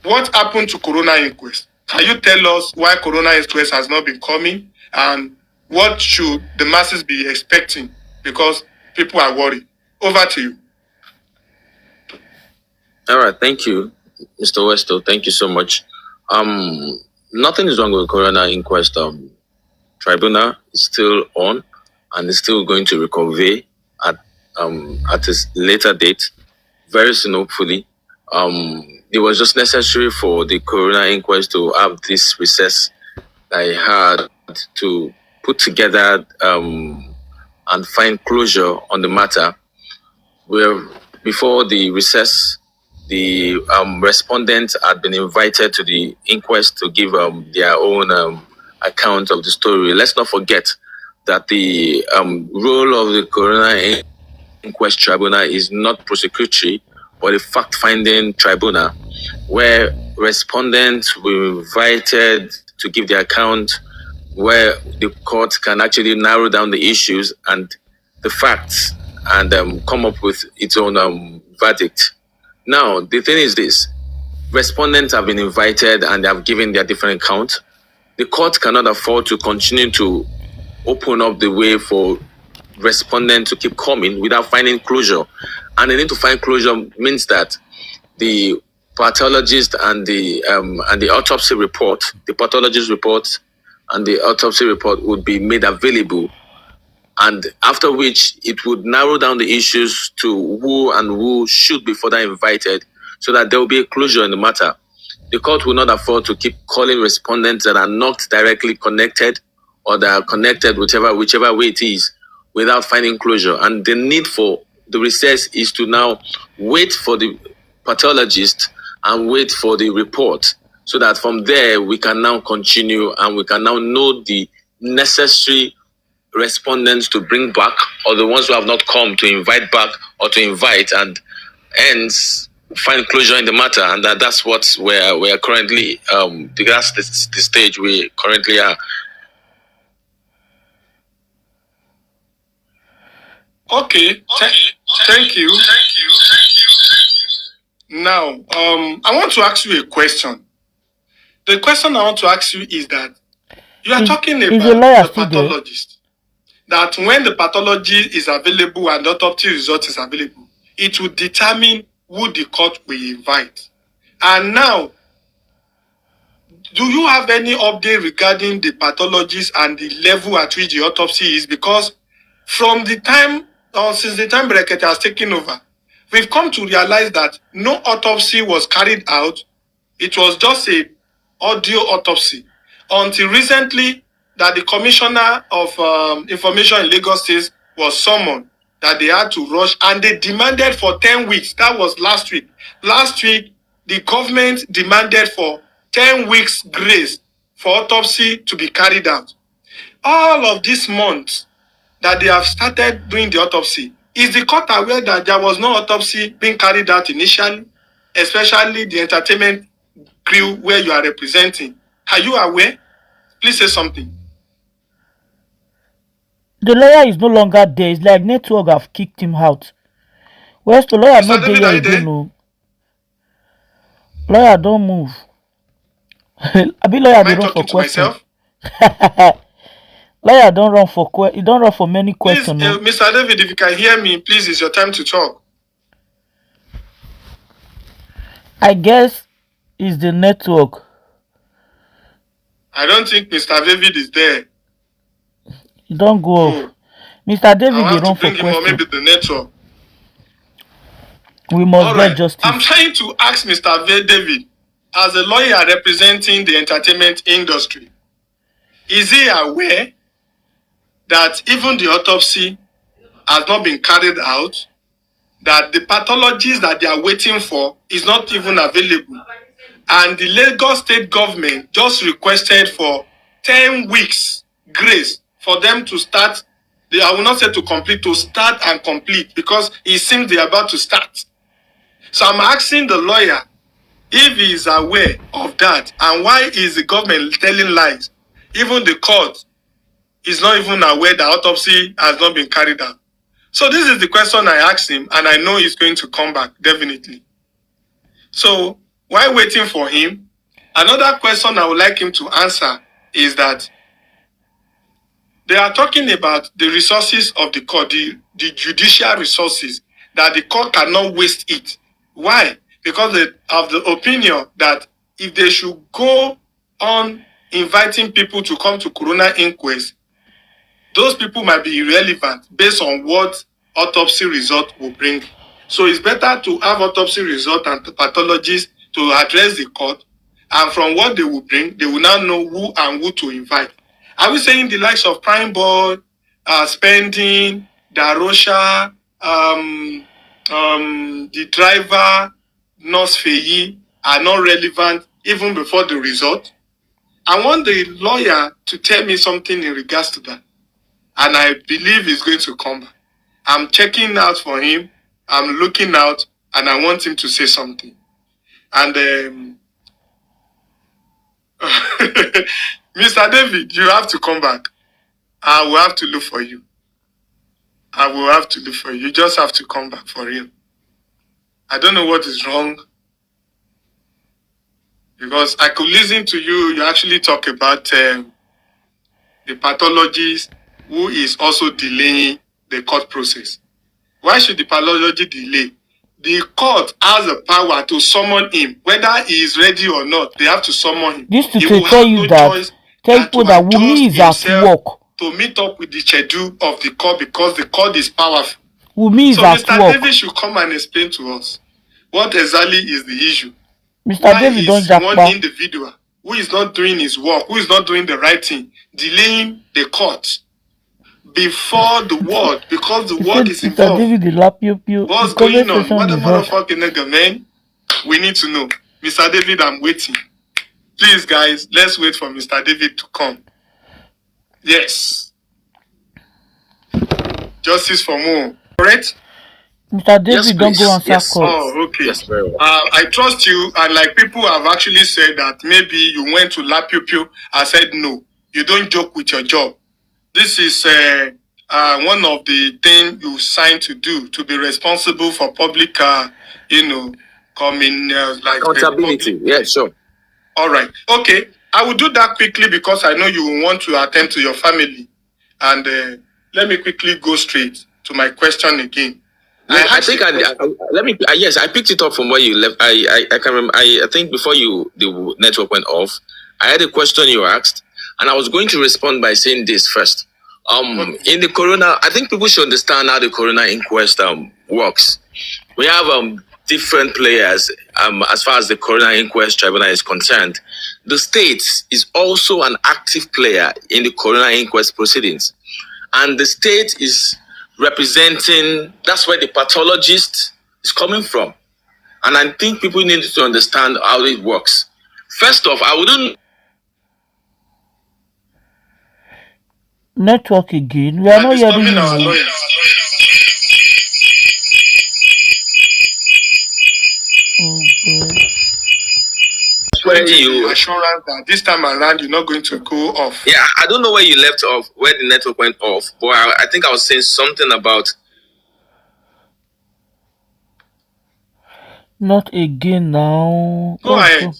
what happened to Corona Inquest? Can you tell us why Corona Inquest has not been coming, and what should the masses be expecting? Because people are worried. Over to you. All right, thank you, Mr. Westo. Thank you so much. Nothing is wrong with Corona Inquest. Tribunal is still on and is still going to reconvene at a later date, very soon, hopefully. It was just necessary for the Corona Inquest to have this recess that I had to put together and find closure on the matter. Where before the recess, the respondents had been invited to the inquest to give their own account of the story. Let's not forget that the role of the Corona Inquest Tribunal is not prosecutory, but a fact-finding tribunal, where respondents were invited to give their account, where the court can actually narrow down the issues and the facts and come up with its own verdict. Now, the thing is this: respondents have been invited and they have given their different account. The court cannot afford to continue to open up the way for respondents to keep coming without finding closure. And the need to find closure means that the pathologist and the autopsy report, the pathologist report and the autopsy report would be made available, and after which it would narrow down the issues to who should be further invited, so that there will be a closure in the matter. The court will not afford to keep calling respondents that are not directly connected or that are connected whichever way it is without finding closure. And the need for the recess is to now wait for the pathologist and wait for the report, so that from there we can now continue and we can now know the necessary respondents to bring back, or the ones who have not come to invite back or to invite, and hence find closure in the matter. And that's what we're currently that's the stage we currently are. Okay, thank you. Now, I want to ask you a question. The question I want to ask you is that you are talking about the pathologist. That when the pathology is available and the autopsy result is available, it will determine who the court will invite. And now, do you have any update regarding the pathologist and the level at which the autopsy is? Because from the time, since the time Brekete has taken over, we've come to realize that no autopsy was carried out. It was just an audio autopsy. Until recently, that the commissioner of information in Lagos State was summoned, that they had to rush, and they demanded for 10 weeks. That was last week. Last week, the government demanded for 10 weeks grace for autopsy to be carried out. All of these months that they have started doing the autopsy, is the court aware that there was no autopsy being carried out initially, especially the entertainment crew where you are representing? Are you aware? Please say something. The lawyer is no longer there. It's like network have kicked him out. Where's the lawyer? Not there yet again. No. Lawyer, don't move. I be lawyer. They run for questions. Lawyer, don't run for you don't run for many questions. Please, Mr. David, if you can hear me, please, it's your time to talk. I guess it's the network. I don't think Mr. David is there. You don't go off. Mr. David, they run for questions. Or maybe the network. We must get justice. I'm trying to ask Mr. David, as a lawyer representing the entertainment industry, is he aware that even the autopsy has not been carried out, that the pathologist that they are waiting for is not even available, and the Lagos State government just requested for 10 weeks grace for them to start, I will not say to complete, to start and complete, because it seems they are about to start. So I'm asking the lawyer if he is aware of that, and why is the government telling lies? Even the court is not even aware that autopsy has not been carried out. So this is the question I asked him, and I know he's going to come back, definitely. So while waiting for him, another question I would like him to answer is that they are talking about the resources of the court, the judicial resources, that the court cannot waste it. Why? Because they have the opinion that if they should go on inviting people to come to Corona Inquest, those people might be irrelevant based on what autopsy result will bring. So it's better to have autopsy result and pathologists to address the court, and from what they will bring, they will now know who to invite. Are we saying the likes of Prime Boy, Spending, Darosha, the driver, Nurse Feyi are not relevant even before the result? I want the lawyer to tell me something in regards to that. And I believe he's going to come back. I'm checking out for him. I'm looking out, and I want him to say something. And Mr. David, you have to come back. I will have to look for you. I will have to look for you. You just have to come back for real. I don't know what is wrong. Because I could listen to you. You actually talk about the pathologist who is also delaying the court process. Why should the pathology delay? The court has the power to summon him, whether he is ready or not. They have to summon him. This to tell you that Wunmi is at work to meet up with the schedule of the court, because the court is powerful. Wunmi is at Mr. work. David should come and explain to us what exactly is the issue. Mr. David don't jack one individual who is not doing his work, who is not doing the right thing, delaying the court before the world, because the world is involved. What's going on? What the motherfucking nigga, man? We need to know. Mr. David, I'm waiting. Please, guys, let's wait for Mr. David to come. Yes. Justice for more. Correct? Mr. David, don't go answer calls. Oh, okay. Yes, very well. I trust you, and like people have actually said that maybe you went to La Pew Pew. I said no. You don't joke with your job. This is one of the things you signed to do, to be responsible for public, coming like accountability. Yeah, sure. All right. Okay. I will do that quickly because I know you want to attend to your family. And let me quickly go straight to my question again. I picked it up from where you left. I can remember. I think before the network went off, I had a question you asked, and I was going to respond by saying this first. In the Corona, I think people should understand how the Corona Inquest works. We have different players as far as the Corona Inquest Tribunal is concerned. The state is also an active player in the Corona Inquest proceedings, and the state is representing. That's where the pathologist is coming from, and I think people need to understand how it works. First off, I wouldn't. Network again. We are not hearing you. Oh boy. You assurance that this time around you're not going to go off. Yeah, I don't know where you left off, where the network went off, but I think I was saying something about. Not again now. Go ahead.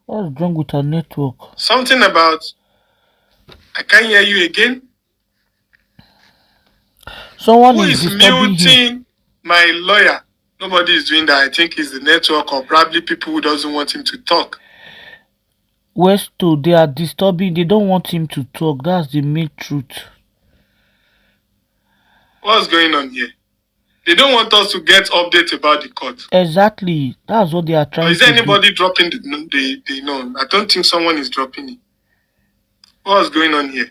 What's wrong with our network? Something about. I can't hear you again. Someone Who is muting him. My lawyer? Nobody is doing that. I think it's the network, or probably people who doesn't want him to talk. Westo, they are disturbing. They don't want him to talk. That's the main truth. What's going on here? They don't want us to get updates about the court. Exactly. That's what they are trying to do. Is there anybody dropping the no? I don't think someone is dropping it. What's going on here?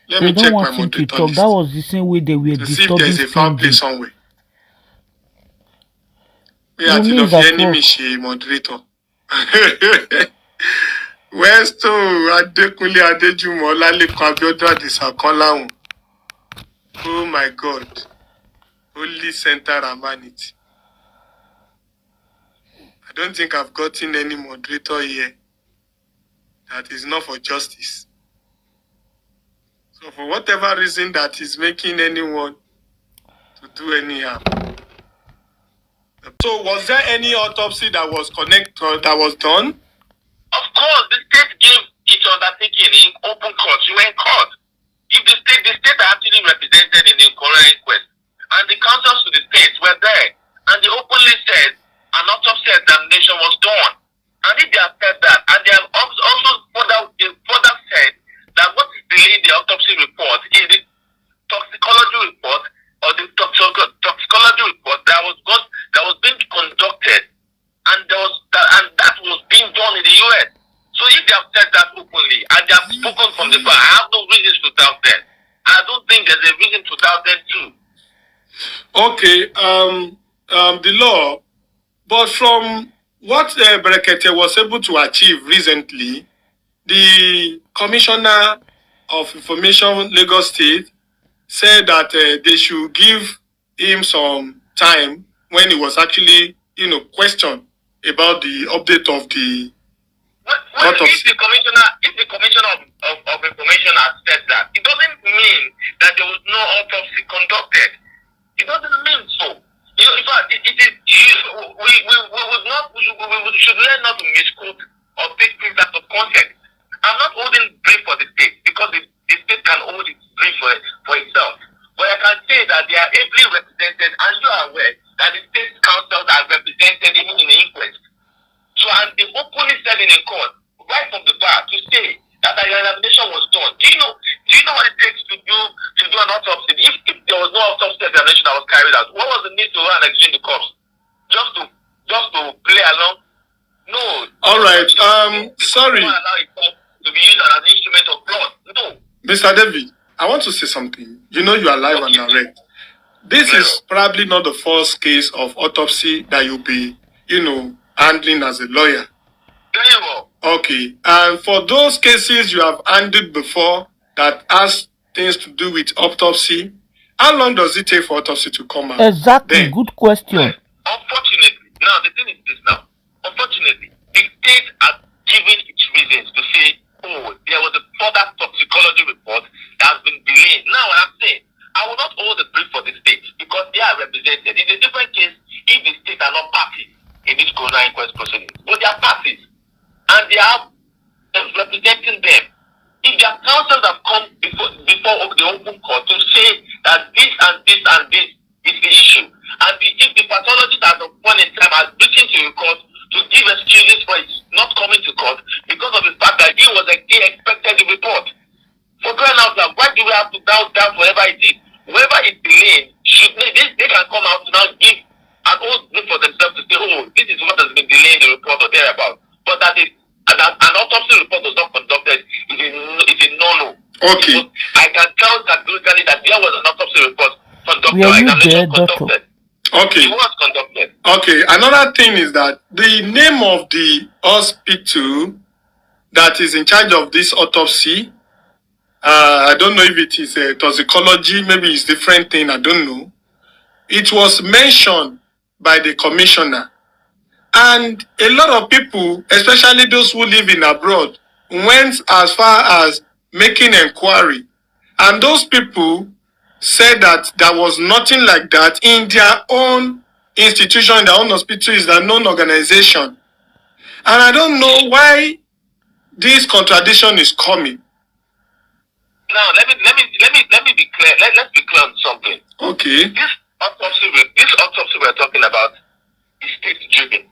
Let me check my moderator list. That was the same way they were disturbing. See if there's a foul play somewhere. We are to the enemy, she moderator. Westo Adekunle Adejumo Olalekan Abiodun Adisakan Lahun. Oh my God. Holy Center Ramanity. I don't think I've gotten any moderator here that is not for justice. So for whatever reason that is making anyone to do any harm, So was there any autopsy that was that was done? Of course, the state gave its undertaking in open court. You were in court. If the state are actually represented in the coroner inquest, and the counsels to the state were there, and they openly said an autopsy examination was done. And if they have said that, and they have also further said that what is delaying the autopsy report is the toxicology report or the toxicology report that was being conducted, and that was being done in the US. So if they have said that openly and they have spoken from the bar, I have no reasons to doubt them. I don't think there's a reason to doubt them too. Okay, the law, but from what Brekete was able to achieve recently, the Commissioner of Information, Lagos State, said that they should give him some time when he was actually, questioned about the update of the autopsy. If the Commissioner of Information has said that, it doesn't mean that there was no autopsy conducted. It doesn't mean so. In fact, we should learn not to misquote or take things out of context. I'm not holding blame for the state because the state can hold its blame for itself. But I can say that they are ably represented, and you are aware that the state councils are represented even in the inquest. So, and they openly said in a court, right from the bar, to say that the examination was done. Do you know what it takes to do an autopsy? If there was no autopsy examination that was carried out, what was the need to go and exhume the corpse? Just to play along? No. All right. Sorry. To be used as an instrument of blood. No. Mr. David, I want to say something. You are live and direct. This is probably not the first case of autopsy that you'll be, handling as a lawyer. Very well. Okay. And for those cases you have handled before that has things to do with autopsy, how long does it take for autopsy to come out? Exactly. Good question. Unfortunately, now the thing is this now. Unfortunately, the state has given its reasons to say, there was a further toxicology report that has been delayed. Now, what I'm saying, I will not hold the brief for the state because they are represented. In a different case, if the state are not parties in this coroner inquest proceedings, but they are parties, and they are representing them. If their counsels have come before the open court to say that this and this and this is the issue, and if the pathologist at the point in time has written to the court to give excuses for it not coming to court because of the fact that he expected the report. For crying out loud, why do we have to down whatever it is? Whoever is delaying, they can come out to now give an old brief for themselves to say, this is what has been delaying the report or thereabout. But that an autopsy report was not conducted is a no-no. Okay. I can tell categorically that there was an autopsy report conducted. Were you there, doctor? Okay. It was conducted. Okay. Another thing is that the name of the hospital that is in charge of this autopsy, I don't know if it is a toxicology, maybe it's a different thing, I don't know. It was mentioned by the commissioner. And a lot of people, especially those who live in abroad, went as far as making inquiry. And those people said that there was nothing like that in their own institution, in their own hospital, is their own organization. And I don't know why this contradiction is coming. Now let me be clear. Let's be clear on something. Okay. This autopsy we're talking about is state driven.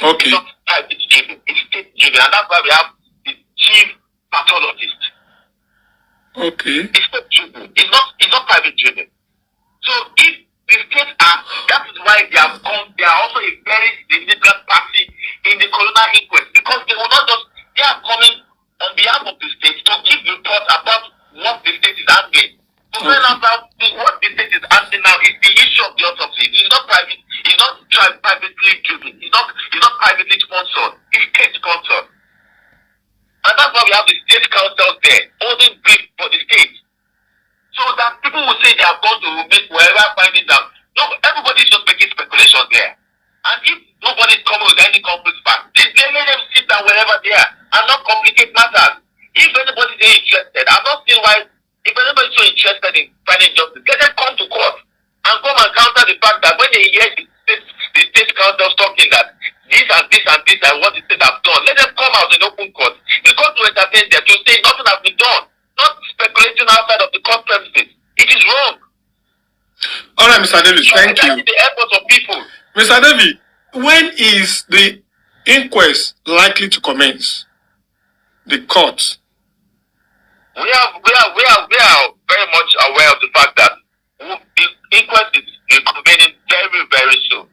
Okay. It's not private driven. It's state driven, and that's why we have the chief pathologist. Okay. It's state driven. It's not private driven. So if the state that is why they have come. They are also a very significant party in the coroner inquest because they will not just. They are coming on behalf of the state to give reports about what the state is handling. To find out what the state is handling now is the issue of the autopsy. It's not private. It's not privately driven. It's not privately sponsored. It's state sponsored. And that's why we have the state councils there holding brief for the state. So that people will say they have gone to make wherever findings out. No, everybody's just making speculations there. And if nobody's coming with any complete fact, they let them sit down wherever they are and not complicate matters. If anybody's interested, I'm not saying why. If anybody's so interested in finding justice, let them come to court and come and counter the fact that when they hear the the state council talking that this and this and this and what the state have done. Let them come out in open court. The court will entertain them to say nothing has been done. Not speculating outside of the court premises. It is wrong. All right, Mr. David, thank you. The efforts of people. Mr. David, when is the inquest likely to commence? The court. We are very much aware of the fact that the inquest is convening very, very soon.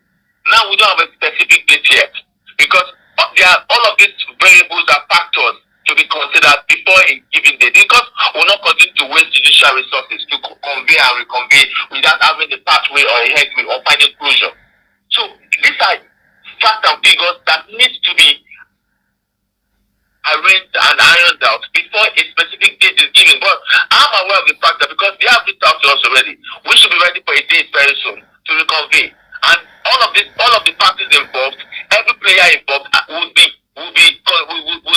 Now we don't have a specific date yet because there are all of these variables are factors to be considered before a given date. Because we're not continue to waste judicial resources to convey and reconvey without having a pathway or a headway or finding closure. So these are facts and figures that need to be arranged and ironed out before a specific date is given. But I'm aware of the fact that because they have reached out to us already, we should be ready for a date very soon to reconvene. And all of the parties involved, every player involved would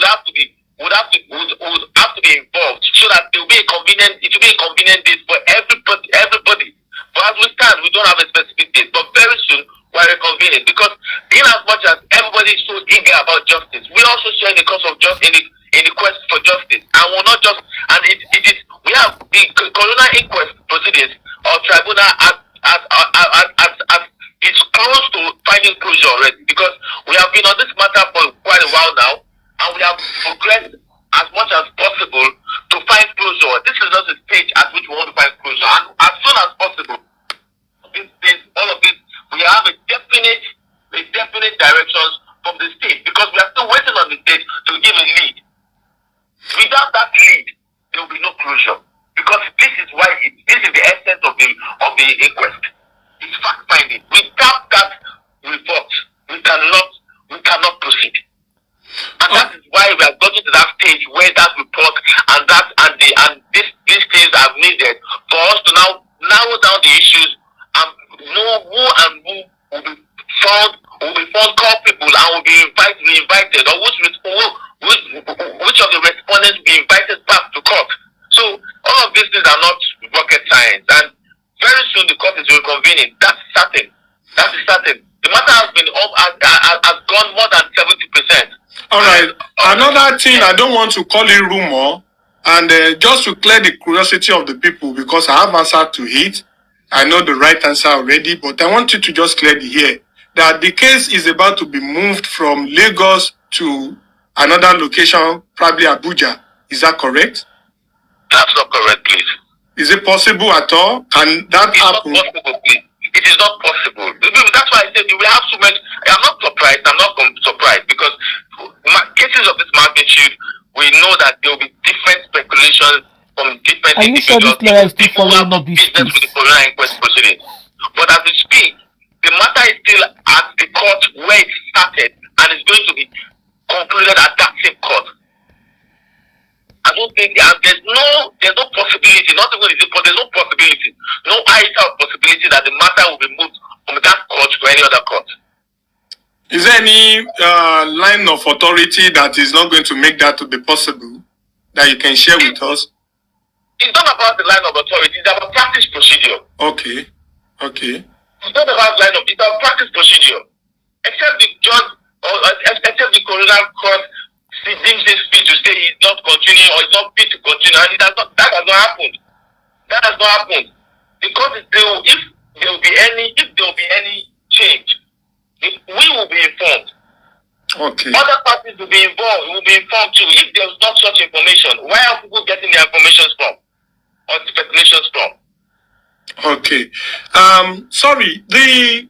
have to be involved so that it will be a convenient date for everybody. But as we stand, we don't have a specific date. But very soon we're reconvening because in as much as everybody is so eager about justice, we also share the cause of justice in the quest for justice. And we're not just we have the coroner inquest proceedings or tribunal as it's close to finding closure already because we have been on this matter for quite a while now and we have progressed as much as possible to find closure. This is just a stage at which we want to find closure, and as soon as possible, all of this, we have a definite directions from the state because we are still waiting on the state to give a lead. Without that lead, there will be no closure because this is the essence of the inquest. It's fact finding. Without that report, we cannot proceed. And that is why we are getting to that stage where that report and these things are needed for us to now narrow down the issues and know who will be found culpable and will be invited or which of the respondents will be invited back to court. So all of these things are not rocket science, and very soon the court is reconvening. That's certain. The matter has gone more than 70%. All right. Another thing, I don't want to call it rumor, and just to clear the curiosity of the people, because I have answered to it. I know the right answer already, but I want you to just clear the air that the case is about to be moved from Lagos to another location, probably Abuja. Is that correct? That's not correct, please. Is it possible at all? Can that happen? Not possible, please. It is not possible. That's why I said we have so much. I'm not surprised. I'm not surprised because cases of this magnitude, we know that there will be different speculations from different individuals. Are you sure this lawyer is still following up this case? With the coroner inquest proceedings. But as we speak, the matter is still at the court where it started and is going to be concluded at that same court. I don't think there's no possibility, not even there's no possibility, no iota of possibility that the matter will be moved from that court to any other court. Is there any line of authority that is not going to make that to be possible that you can share with us? It's not about the line of authority, it's about practice procedure. Okay. It's not about line of, it's about practice procedure. Except the judge or except the coroner court deems this fit to say he's not continuing or it's not fit to continue, and that has not happened. That has not happened. The court is still, if there will be any change, we will be informed. Okay. Other parties will be informed too. If there is not such information, where are people getting their information from or speculations from? Okay. Sorry, the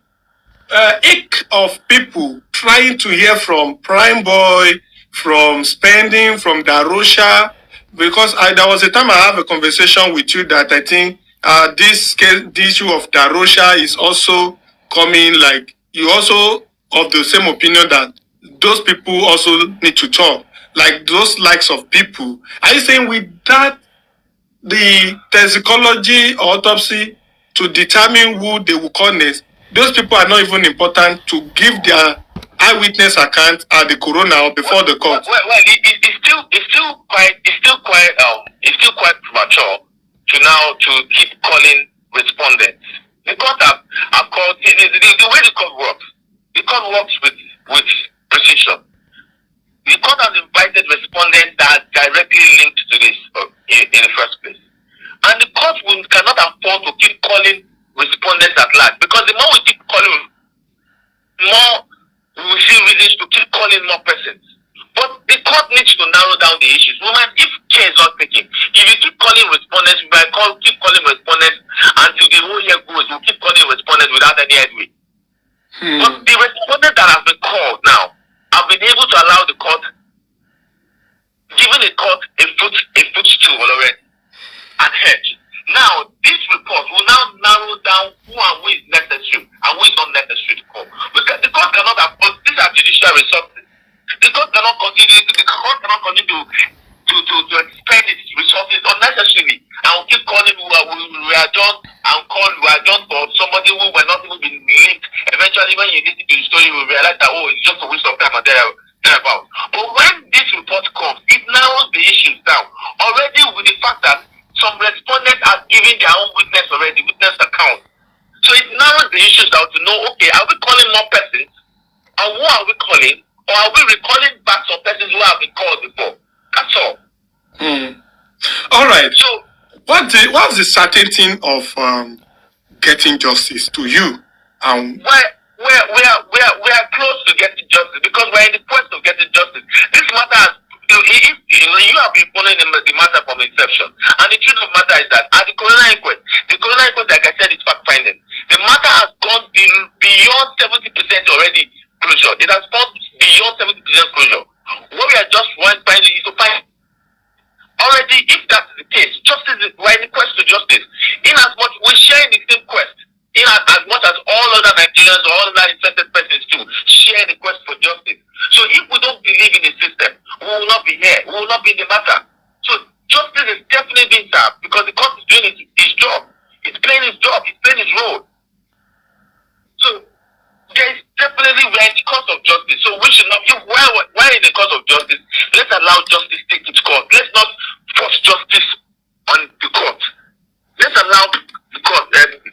ache of people trying to hear from Prime Boy, from Spending, from Darosha, because there was a time I have a conversation with you that I think the issue of Darosha is also coming, like you also of the same opinion that those people also need to talk, like those likes of people. Are you saying with that, the toxicology or autopsy to determine who they will call next, those people are not even important to give their eyewitness account at the coroner or before the court? Well, it's still quite premature to keep calling respondents. The court have called the way the court works. The court works with precision. The court has invited respondents that are directly linked to this in the first place. And the court cannot afford to keep calling respondents at large, because the more we keep calling, more we see reasons to keep calling more persons. But the court needs to narrow down the issues. Woman, if care is not taken, if you keep calling respondents, we might keep calling respondents until the whole year goes. We'll keep calling respondents without any headway. But the respondents that have been called now have been able to allow the court, giving the court a footstool already and hedge. Now, this report will now narrow down who and who is necessary and who is not necessary to call. Because the court cannot afford, these are judicial resources. The court cannot continue to expend its resources unnecessarily. And we'll keep calling we are just for somebody who were not even being linked. Eventually, when you listen to the story, you will realize that, oh, it's just a waste of time and thereabout. But when this report comes, it narrows the issues down. Already with the fact that some respondents are giving their own witness account. So it narrows the issues down to know, okay, are we calling more persons? And who are we calling? Or are we recalling back some persons who have been called before? That's all. All right. So, what's the certainty of getting justice to you? We are close to getting justice because we're in the quest of getting justice. This matter has, if you have been following the matter from inception, and the truth of the matter is that at the coroner inquest, like I said, is fact finding. The matter has gone beyond 70% already closure. It has gone beyond 70% closure. What we are just finding is to find already, if that's the case, justice is, we're in the quest to justice. In as much we share in the same quest, in as much as all other Nigerians or all other infected persons too share the quest for justice. So if we don't believe in the system, we will not be here. We will not be in the matter. So justice is definitely being served because the court is doing its job. It's playing its job. It's playing its role. So there is definitely, we're in the cause of justice. So we should not, we're in the cause of justice. Let's allow justice take its course. Let's not force justice on the court. Let's allow the court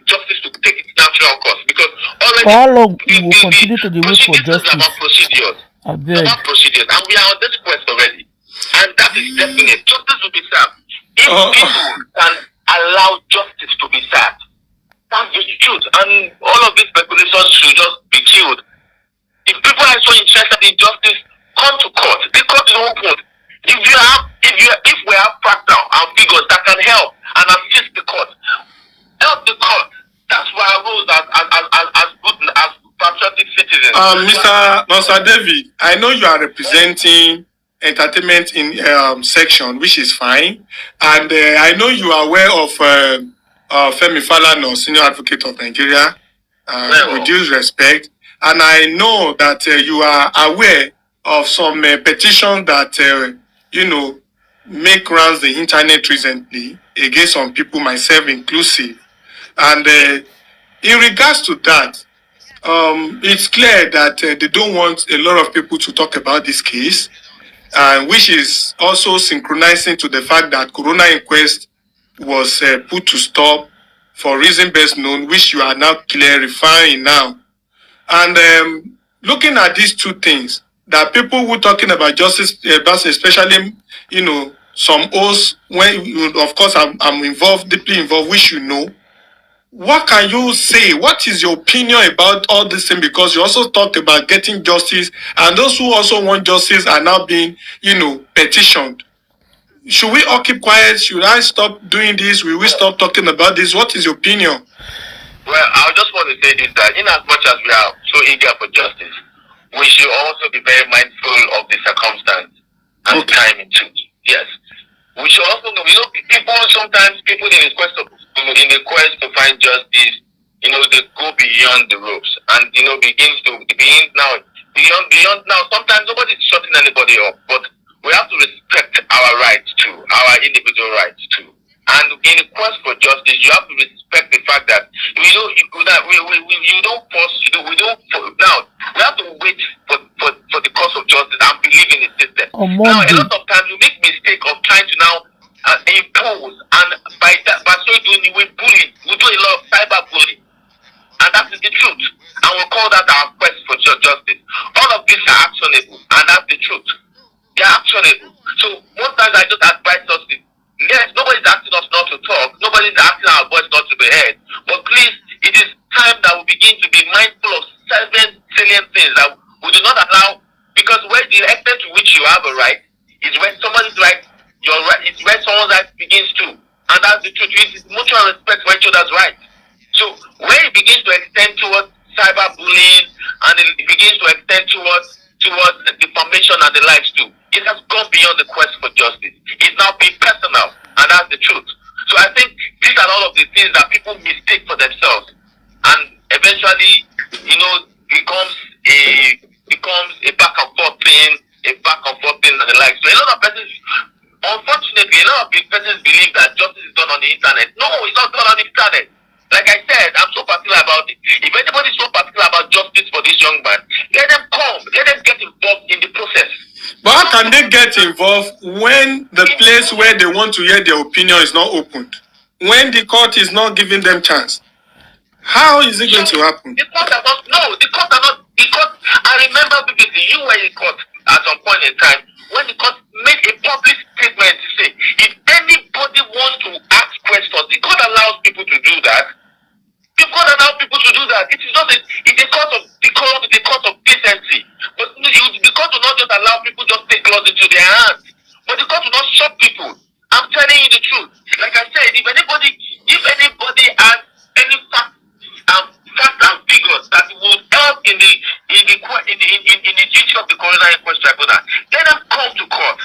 justice to take its natural course, because already for how long we will continue to wait for justice? About procedures. About procedures, and we are on this quest already, and that is definite. Justice will be served if people can allow justice to be served. That's the truth, and all of these speculations should just be killed. If people are so interested in justice, come to court. The court is open. If we have facts now and figures that can help and assist the court, help the court. That's why I rose as patriotic citizens. Mr. David, I know you are representing entertainment in section, which is fine, and I know you are aware of Femi Falana, Senior Advocate of Nigeria, with due respect, and I know that you are aware of some petitions that make rounds the internet recently against some people, myself inclusive. And in regards to that, it's clear that they don't want a lot of people to talk about this case, which is also synchronizing to the fact that Corona Inquest was put to stop for reason best known, which you are now clarifying now. And looking at these two things, that people who talking about justice, especially, some hosts, when of course I'm involved, deeply involved, which what can you say? What is your opinion about all this thing? Because you also talked about getting justice, and those who also want justice are now being, petitioned. Should we all keep quiet? Should I stop doing this? Will we stop talking about this? What is your opinion? Well, I just want to say this, that in as much as we are so eager for justice, we should also be very mindful of the circumstance and timing too. Yes. We should also know, sometimes people in the quest to find justice, they go beyond the ropes and, beyond now. Sometimes nobody's shutting anybody up, but we have to respect our rights too, our individual rights too. And in the quest for justice, you have to respect the fact that we don't force. Now we have to wait for the cause of justice and believe in the system. Now a lot of times we make mistake of trying to now impose, and by so doing we do a lot of cyber bullying, and that is the truth. And we call that our quest for justice. All of these are actionable, and that's the truth. They are actionable. So most times I just advise us, yes, nobody's asking us not to talk, nobody's asking our voice not to be heard, but please, it is time that we begin to be mindful of certain salient things that we do not allow, because where the extent to which you have a right is when somebody's right, your right is when someone's right begins to. And that's the truth. It is mutual respect for each other's right. So when it begins to extend towards cyberbullying and it begins to extend towards the defamation and the likes too, it has gone beyond the quest for justice. It's now being personal, and that's the truth. So I think these are all of the things that people mistake for themselves, and eventually, becomes a back and forth thing, and the like. So a lot of persons, unfortunately, a lot of persons believe that justice is done on the internet. No, it's not done on the internet. Like I said, I'm so particular about it. If anybody's so particular about justice for this young man, let them come, let them get involved in the process. But how can they get involved when the place where they want to hear their opinion is not opened? When the court is not giving them chance? How is it going to happen? The court are not, no, the court are not, the court, I remember vividly, you were in court at some point in time, when the court made a public statement to say, if anybody wants to ask questions, the court allows people to do that. The court allows people to do that. It is not it's a court of decency. But the court will not just allow people just take laws into their hands. But the court will not shut people. I'm telling you the truth. Like I said, if anybody has any facts and figures that would help in the duty of the coroner inquest tribunal, let them come to court.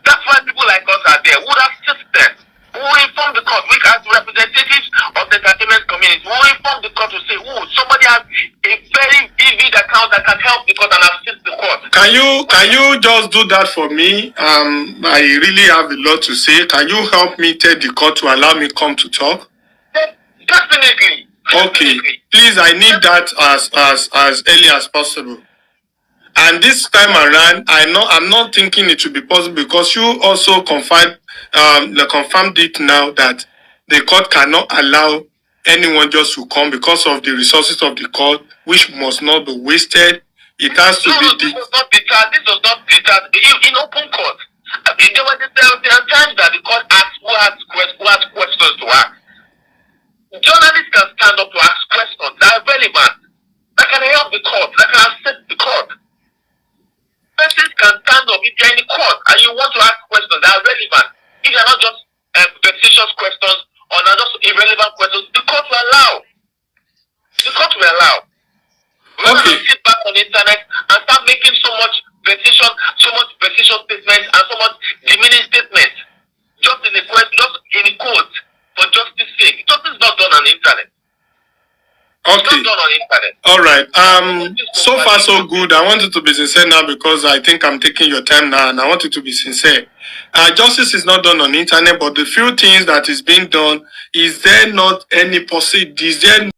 That's why people like us are there. We would assist them. We will inform the court. We as representatives of the entertainment community, we will inform the court to say, oh, somebody has a very vivid account that can help the court and assist the court. Can you just do that for me? I really have a lot to say. Can you help me tell the court to allow me come to talk? Definitely. Okay. Please, I need that as early as possible. And this time around, I'm not thinking it should be possible, because you also confirmed it now that the court cannot allow anyone just to come because of the resources of the court, which must not be wasted. It has to be. This was not deterred in open court. There are times that the court asks who has questions to ask. Journalists can stand up to ask questions that are relevant, that can help the court, that can assist the court. Persons can stand up if you're in the court and you want to ask questions that are relevant. If you're not just vexatious questions or not just irrelevant questions, the court will allow. The court will allow. Rather than sit back on the internet and start making so much vexatious statements and so much demeaning statements just in the quote for justice sake. Justice is not done on the internet. Okay. All right. So far so good. I want you to be sincere now, because I think I'm taking your time now, and I want you to be sincere. Justice is not done on the internet, but the few things that is being done, is there not any possibility? Is there